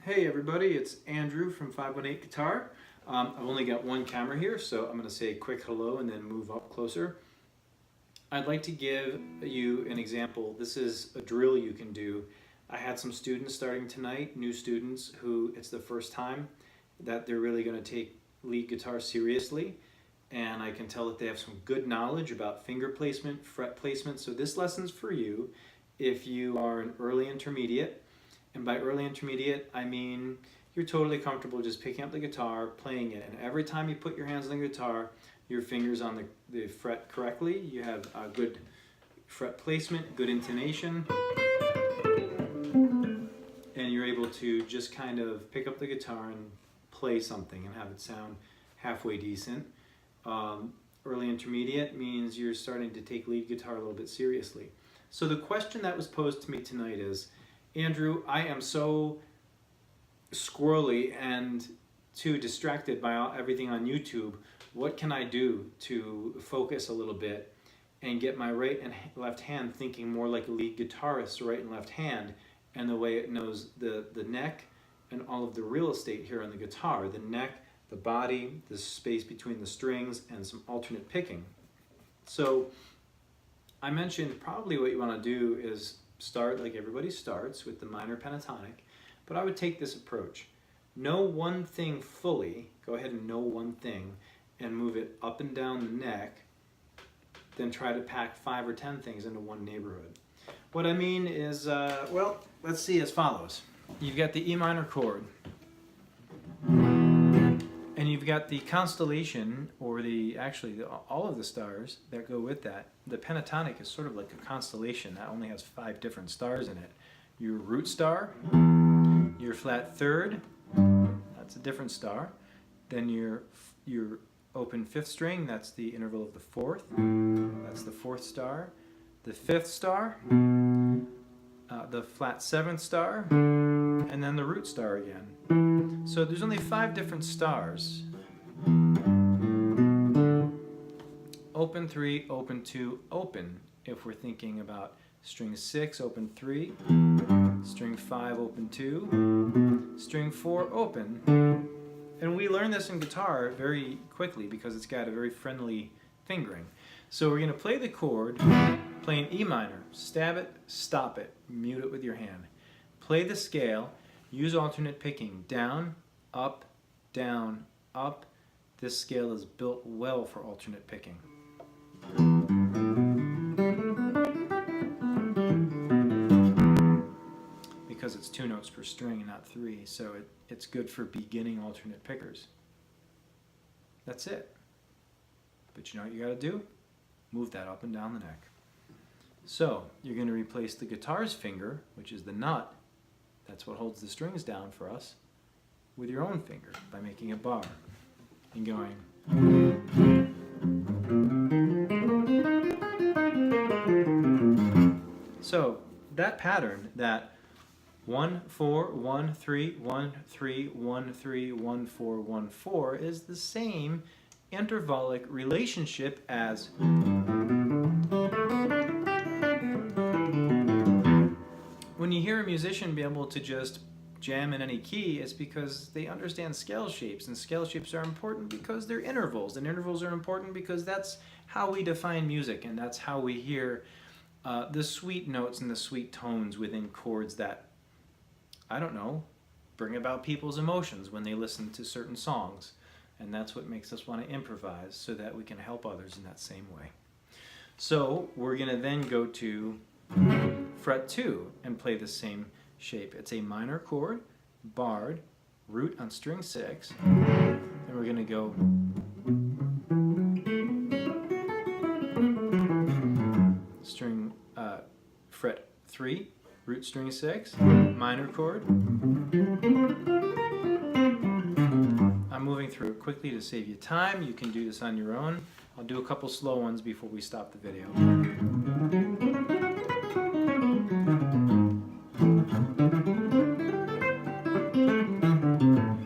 Hey everybody, it's Andrew from 518 Guitar. I've only got one camera here, so I'm going to say a quick hello and then move up closer. I'd like to give you an example. This is a drill you can do. I had some students starting tonight, new students, who it's the first time that they're really going to take lead guitar seriously. And I can tell that they have some good knowledge about finger placement, fret placement. So this lesson's for you if you are an early intermediate. And by early intermediate, I mean you're totally comfortable just picking up the guitar, playing it, and every time you put your hands on the guitar, your fingers on the fret correctly, you have a good fret placement, good intonation, and you're able to just kind of pick up the guitar and play something and have it sound halfway decent. Early intermediate means you're starting to take lead guitar a little bit seriously. So the question that was posed to me tonight is, Andrew, I am so squirrely and too distracted by everything on YouTube. What can I do to focus a little bit and get my right and left hand thinking more like a lead guitarist's right and left hand, and the way it knows the neck and all of the real estate here on the guitar, the neck, the body, the space between the strings, and some alternate picking. So I mentioned probably what you want to do is start like everybody starts with the minor pentatonic, but I would take this approach. Know one thing fully, go ahead and know one thing and move it up and down the neck, then try to pack 5 or 10 things into one neighborhood. What I mean is, well, let's see as follows. You've got the E minor chord, and you've got the constellation, or all of the stars that go with that. The pentatonic is sort of like a constellation that only has 5 different stars in it. Your root star, your flat third, that's a different star. Then your open 5th string, that's the interval of the 4th, that's the 4th star. The 5th star, the flat 7th star, and then the root star again. So there's only 5 different stars. Open 3, open 2, open. If we're thinking about string 6, open 3, string 5, open 2, string 4, open. And we learn this in guitar very quickly because it's got a very friendly fingering. So we're going to play the chord, playing E minor, stab it, stop it, mute it with your hand. Play the scale, use alternate picking, down, up, down, up. This scale is built well for alternate picking. Because it's 2 notes per string and not 3, so it's good for beginning alternate pickers. That's it. But you know what you got to do? Move that up and down the neck. So you're going to replace the guitar's finger, which is the nut, that's what holds the strings down for us, with your own finger by making a bar and going. So that pattern, that 1 4 1 3 1 3 1 3 1 4 1 4, is the same intervallic relationship as when you hear a musician be able to just jam in any key, it's because they understand scale shapes, and scale shapes are important because they're intervals, and intervals are important because that's how we define music, and that's how we hear the sweet notes and the sweet tones within chords that, I don't know, bring about people's emotions when they listen to certain songs. And that's what makes us want to improvise, so that we can help others in that same way. So we're going to then go to fret 2 and play the same shape. It's a minor chord, barred, root on string 6, and we're going to go string fret 3, root string 6, minor chord. I'm moving through it quickly to save you time. You can do this on your own. I'll do a couple slow ones before we stop the video.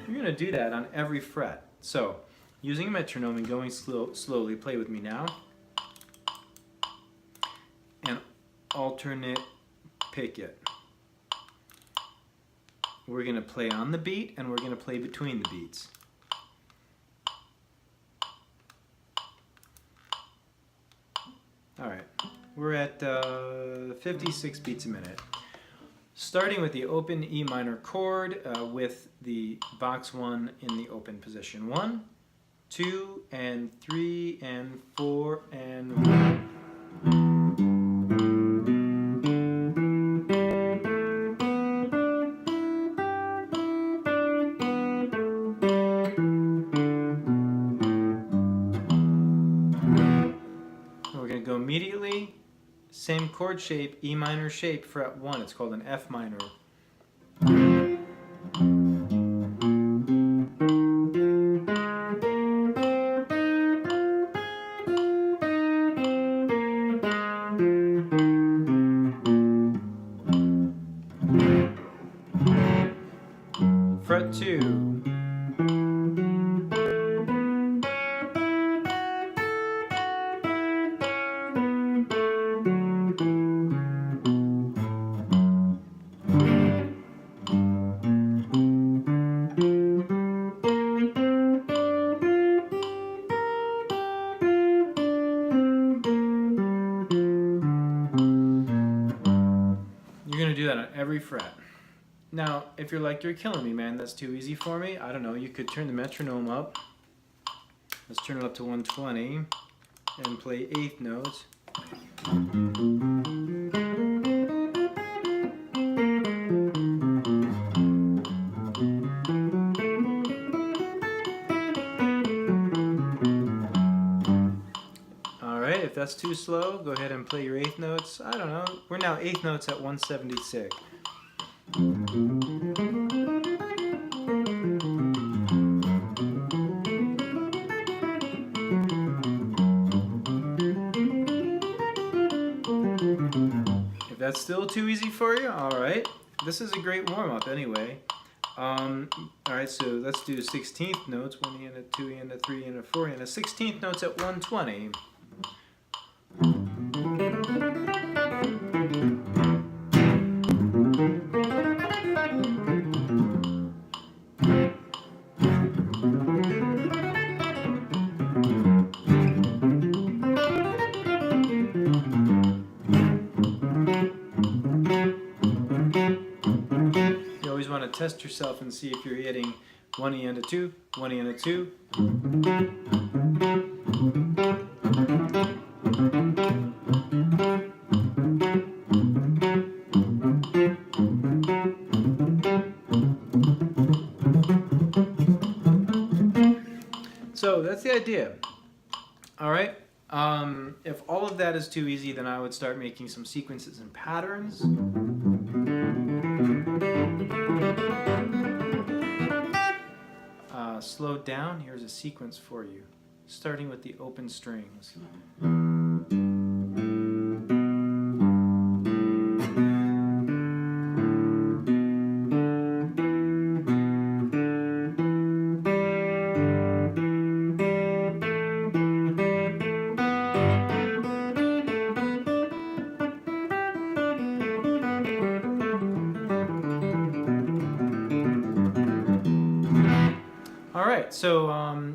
You're going to do that on every fret. So, using a metronome and going slowly, play with me now. And alternate pick it. We're going to play on the beat and we're going to play between the beats. Alright, we're at 56 beats a minute. Starting with the open E minor chord with the box 1 in the open position. 1, 2, and 3, and 4, and 1. We're going to go immediately, same chord shape, E minor shape, fret 1. It's called an F minor. Fret 2. You're going to do that on every fret. Now, if you're like, you're killing me, man, that's too easy for me, I don't know, you could turn the metronome up. Let's turn it up to 120 and play eighth notes. Alright, if that's too slow, go ahead and play your eighth notes. I don't know, we're now eighth notes at 176. If that's still too easy for you, alright. This is a great warm-up anyway. Alright, so let's do 16th notes. 1 and a 2 and a 3 and a 4 and a 16th notes at 120. Want to test yourself and see if you're hitting 1 E and a 2, 1 E and a 2. So that's the idea. All right. If all of that is too easy, then I would start making some sequences and patterns. Slowed down, here's a sequence for you, starting with the open strings. Alright, so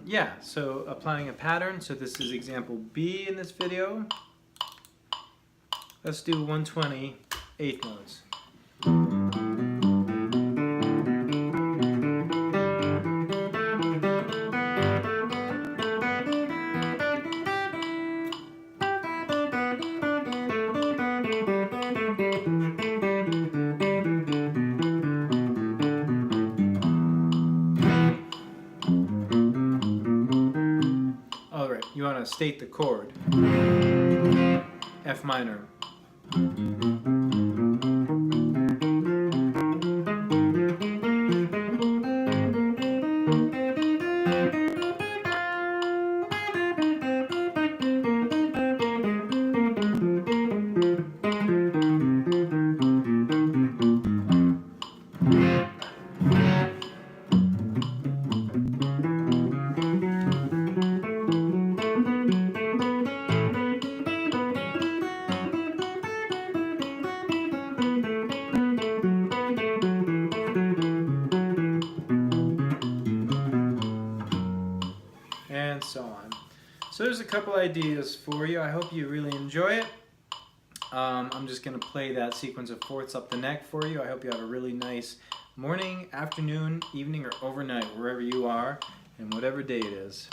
yeah, so applying a pattern. So this is example B in this video. Let's do 120 eighth notes. You want to state the chord. F minor. and so on. So there's a couple ideas for you. I hope you really enjoy it. I'm just going to play that sequence of fourths up the neck for you. I hope you have a really nice morning, afternoon, evening, or overnight, wherever you are, and whatever day it is.